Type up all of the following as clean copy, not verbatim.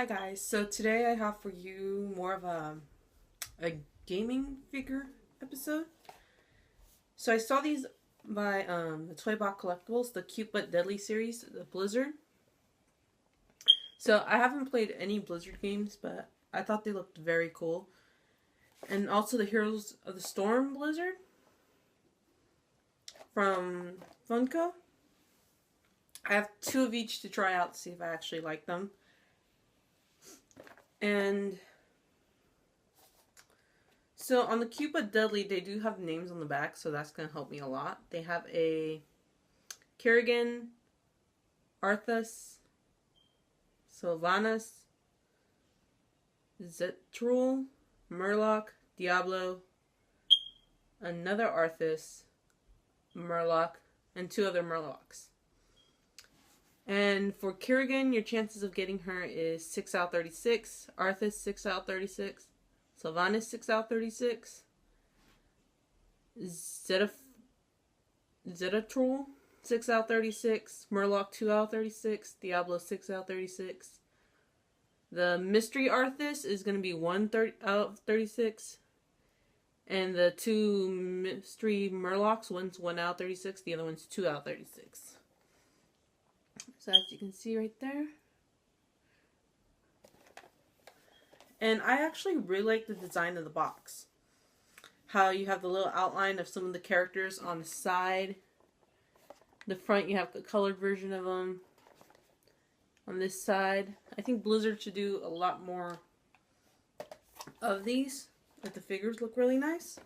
Hi guys, so today I have for you more of a gaming figure episode. So I saw these by the Toy Box Collectibles, the Cute but Deadly series, the Blizzard. So I haven't played any Blizzard games, but I thought they looked very cool. And also the Heroes of the Storm Blizzard from Funko. I have two of each to try out to see if I actually like them. And so on the Cute but Deadly, they do have names on the back, so that's going to help me a lot. They have a Kerrigan, Arthas, Sylvanas, Zetrul, Murloc, Diablo, another Arthas, Murloc, and two other Murlocs. And for Kerrigan, your chances of getting her is 6 out of 36, Arthas 6 out of 36, Sylvanas 6 out of 36, Zetrul 6 out of 36, Murloc 2 out of 36, Diablo 6 out of 36. The Mystery Arthas is going to be 1 out of 36. And the two Mystery Murlocs, one's 1 out of 36, the other one's 2 out of 36. So as you can see right there. And I actually really like the design of the box. How you have the little outline of some of the characters on the side. The front you have the colored version of them. On this side. I think Blizzard should do a lot more of these. But the figures look really nice.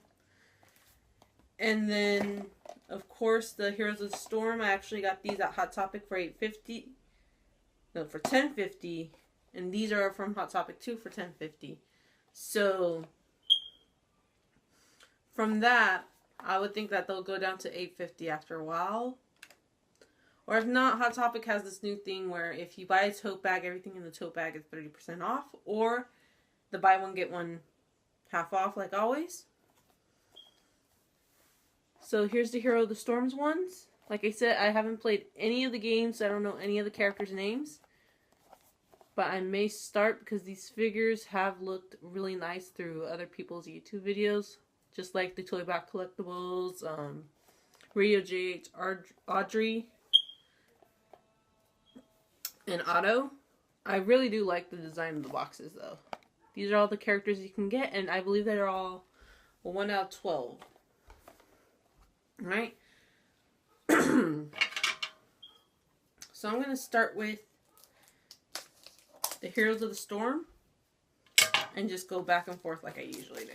And then, of course, the Heroes of the Storm. I actually got these at Hot Topic for $8.50. No, for $10.50. And these are from Hot Topic too for $10.50. So, from that, I would think that they'll go down to $8.50 after a while. Or if not, Hot Topic has this new thing where if you buy a tote bag, everything in the tote bag is 30% off. Or the buy one, get one half off like always. So here's the Hero of the Storms ones. Like I said, I haven't played any of the games, so I don't know any of the characters' names. But I may start because these figures have looked really nice through other people's YouTube videos. Just like the Toy Box Collectibles, Radio JH, Audrey, and Otto. I really do like the design of the boxes though. These are all the characters you can get, and I believe they're all 1 out of 12. Right? So I'm going to start with the Heroes of the Storm and just go back and forth like I usually do.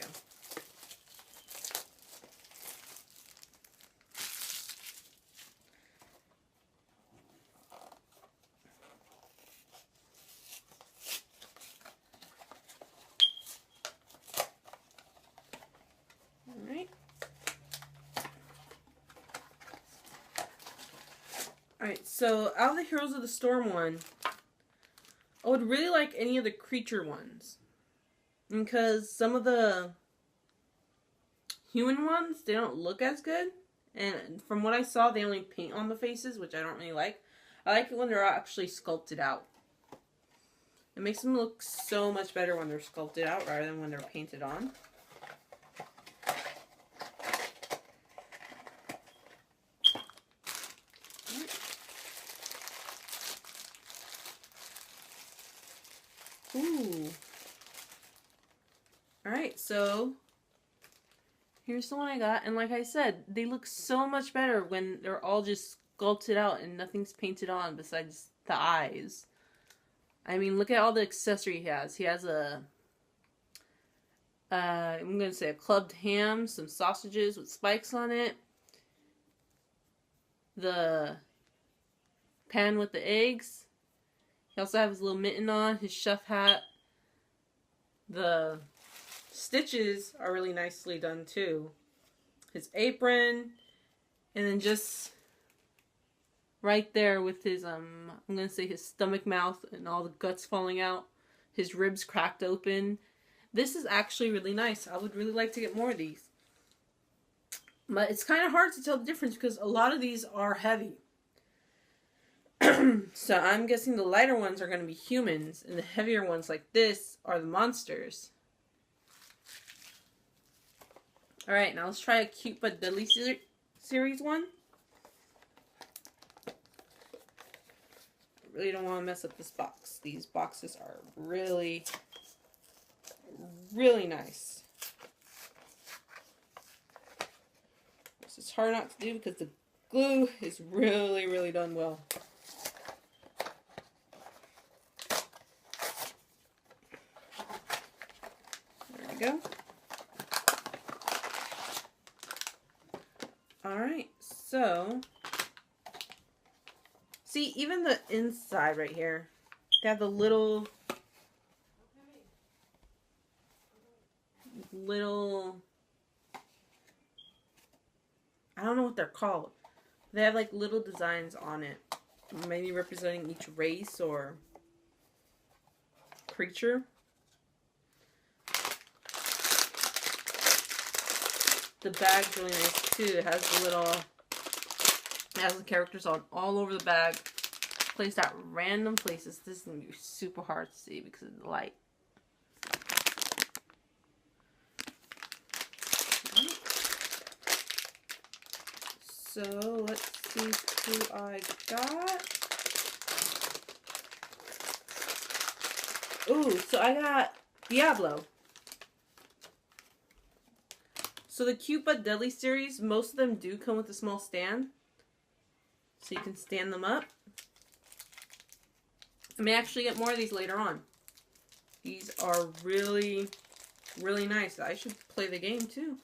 Alright, so out of the Heroes of the Storm one, I would really like any of the creature ones. Because some of the human ones, they don't look as good. And from what I saw, they only paint on the faces, which I don't really like. I like it when they're actually sculpted out. It makes them look so much better when they're sculpted out rather than when they're painted on. Ooh. Alright, so here's the one I got. And like I said, they look so much better when they're all just sculpted out and nothing's painted on besides the eyes. I mean, look at all the accessory he has. He has a, I'm going to say a clubbed ham, some sausages with spikes on it. The pan with the eggs. He also has his little mitten on, his chef hat. The stitches are really nicely done too. His apron. And then just right there with his, I'm going to say his stomach mouth and all the guts falling out. His ribs cracked open. This is actually really nice. I would really like to get more of these. But it's kind of hard to tell the difference because a lot of these are heavy. So I'm guessing the lighter ones are going to be humans, and the heavier ones like this are the monsters. Alright, now let's try a Cute but Deadly series one. I really don't want to mess up this box. These boxes are really, really nice. This is hard not to do because the glue is really, really done well. There we go. Alright, so see, even the inside right here, they have the little I don't know what they're called. They have like little designs on it, maybe representing each race or creature. The bag's really nice too. It has the characters on all over the bag, placed at random places. This is gonna be super hard to see because of the light. So let's see who I got. Ooh, so I got Diablo. So the Cute but Deadly series, most of them do come with a small stand. So you can stand them up. I may actually get more of these later on. These are really, really nice. I should play the game too.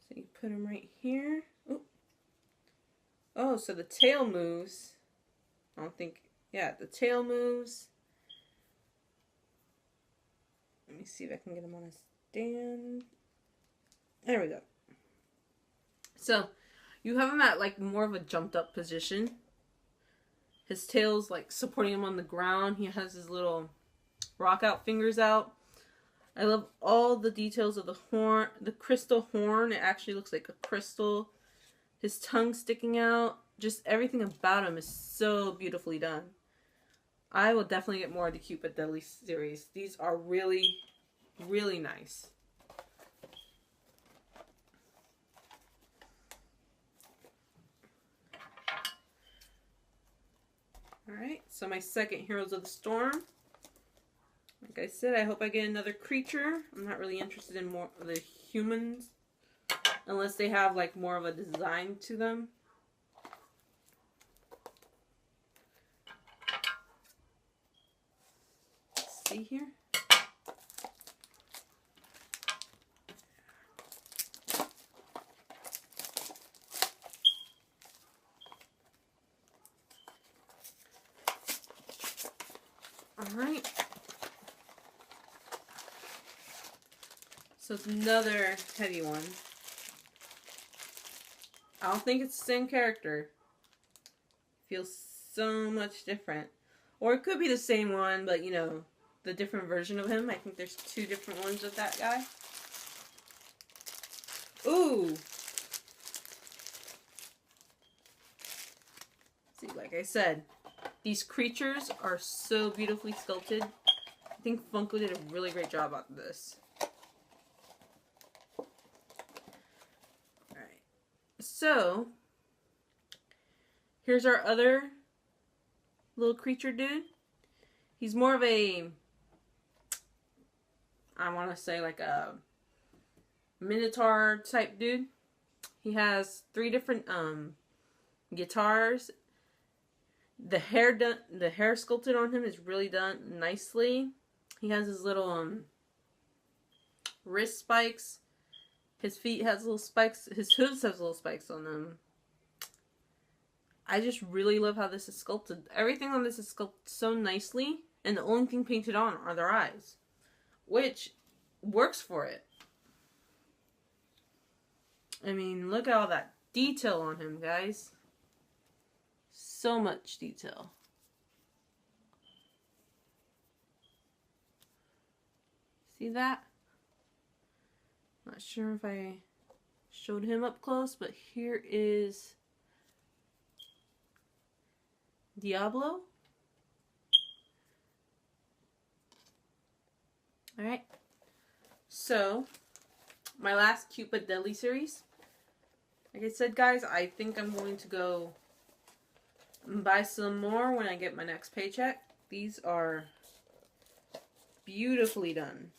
So you put them right here. Ooh. Oh, so the tail moves. I don't think, yeah, the tail moves. Let me see if I can get them on a stand. There we go. So you have him at like more of a jumped up position. His tail's like supporting him on the ground. He has his little rock out fingers out. I love all the details of the horn, the crystal horn. It actually looks like a crystal. His tongue sticking out. Just everything about him is so beautifully done. I will definitely get more of the Cute but Deadly series. These are really, really nice. Alright, so my second Heroes of the Storm. Like I said, I hope I get another creature. I'm not really interested in more of the humans, unless they have like more of a design to them. Let's see here. Alright. So it's another heavy one. I don't think it's the same character. Feels so much different. Or it could be the same one, but you know, the different version of him. I think there's two different ones of that guy. Ooh! See, like I said, these creatures are so beautifully sculpted. I think Funko did a really great job on this. Alright. So, here's our other little creature dude. He's more of a, I want to say like a Minotaur type dude. He has 3 different guitars. The hair sculpted on him is really done nicely. He has his little wrist spikes. His feet has little spikes. His hooves have little spikes on them. I just really love how this is sculpted. Everything on this is sculpted so nicely, and the only thing painted on are their eyes, which works for it. I mean, look at all that detail on him, guys. So much detail. See that? Not sure if I showed him up close, but here is Diablo. Alright. So, my last Cute but Deadly series. Like I said, guys, I think I'm going to go buy some more when I get my next paycheck. These are beautifully done.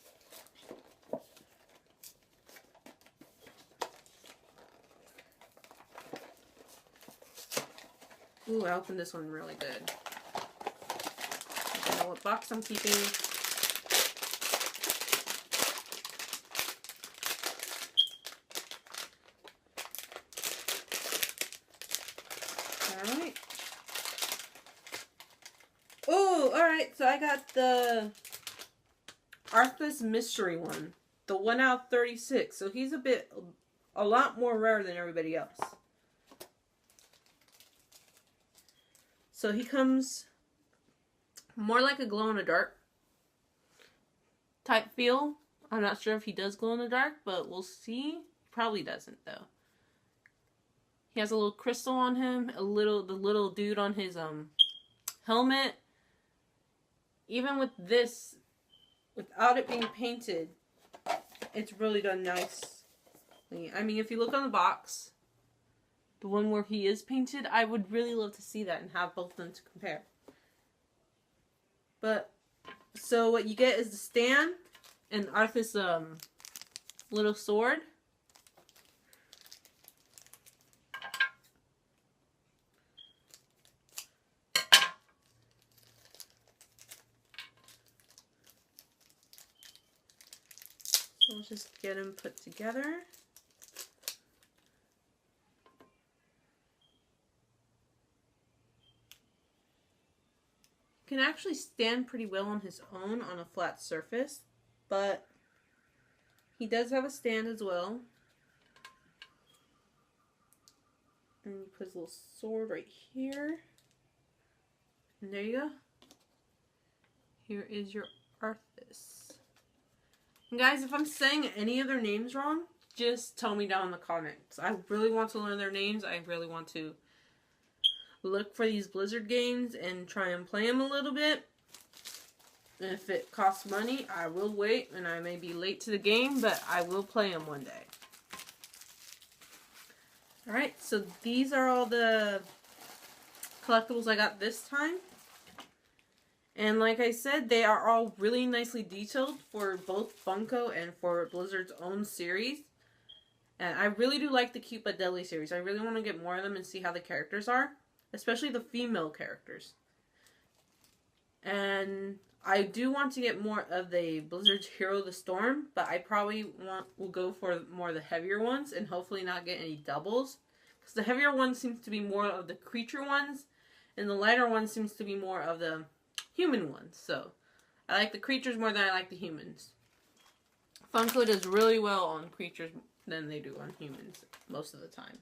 Ooh, I opened this one really good. I don't know what box I'm keeping. Alright. Oh, alright, so I got the Arthas Mystery one. The 1 out of 36. So he's a lot more rare than everybody else. So he comes more like a glow-in-the-dark type feel. I'm not sure if he does glow in the dark, but we'll see. Probably doesn't, though. He has a little crystal on him, the little dude on his helmet. Even with this, without it being painted, it's really done nicely. I mean, if you look on the box, the one where he is painted, I would really love to see that and have both of them to compare. But, so what you get is the stand and Arthas' little sword. So let's just get him put together. Can actually stand pretty well on his own on a flat surface, but he does have a stand as well. And you put his little sword right here. And there you go. Here is your Arthas. And guys, if I'm saying any of their names wrong, just tell me down in the comments. I really want to learn their names. I really want to look for these Blizzard games and try and play them a little bit. If it costs money, I will wait, and I may be late to the game, but I will play them one day. Alright, so these are all the collectibles I got this time. And like I said, they are all really nicely detailed for both Funko and for Blizzard's own series. And I really do like the Cute but Deadly series. I really want to get more of them and see how the characters are. Especially the female characters. And I do want to get more of the Blizzard's Hero the Storm, but I probably will go for more of the heavier ones and hopefully not get any doubles. Because the heavier ones seems to be more of the creature ones, and the lighter ones seems to be more of the human ones. So I like the creatures more than I like the humans. Funko does really well on creatures than they do on humans most of the time.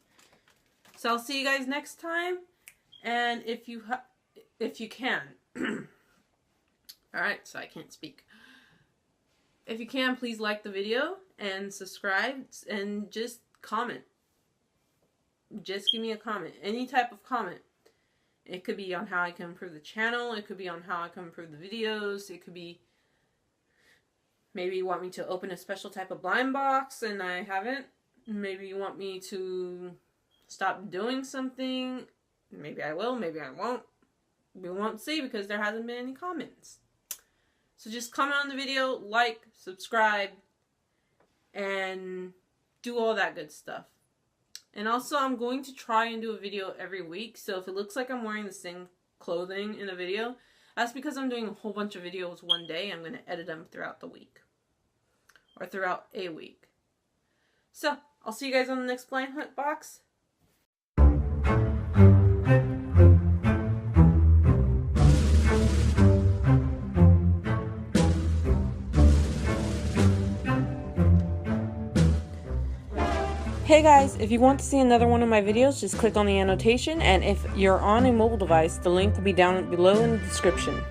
So I'll see you guys next time. And if you can, alright, so I can't speak. If you can, please like the video and subscribe and just comment. Just give me a comment. Any type of comment. It could be on how I can improve the channel. It could be on how I can improve the videos. It could be maybe you want me to open a special type of blind box and I haven't. Maybe you want me to stop doing something. Maybe I will, maybe I won't. We won't see because there hasn't been any comments. So just comment on the video, like, subscribe, and do all that good stuff. And also, I'm going to try and do a video every week. So if it looks like I'm wearing the same clothing in a video, that's because I'm doing a whole bunch of videos one day. I'm going to edit them throughout the week. Or throughout a week. So, I'll see you guys on the next blind hunt box. Hey guys, if you want to see another one of my videos, just click on the annotation, and if you're on a mobile device, the link will be down below in the description.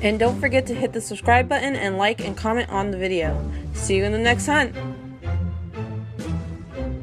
And don't forget to hit the subscribe button and like and comment on the video. See you in the next hunt!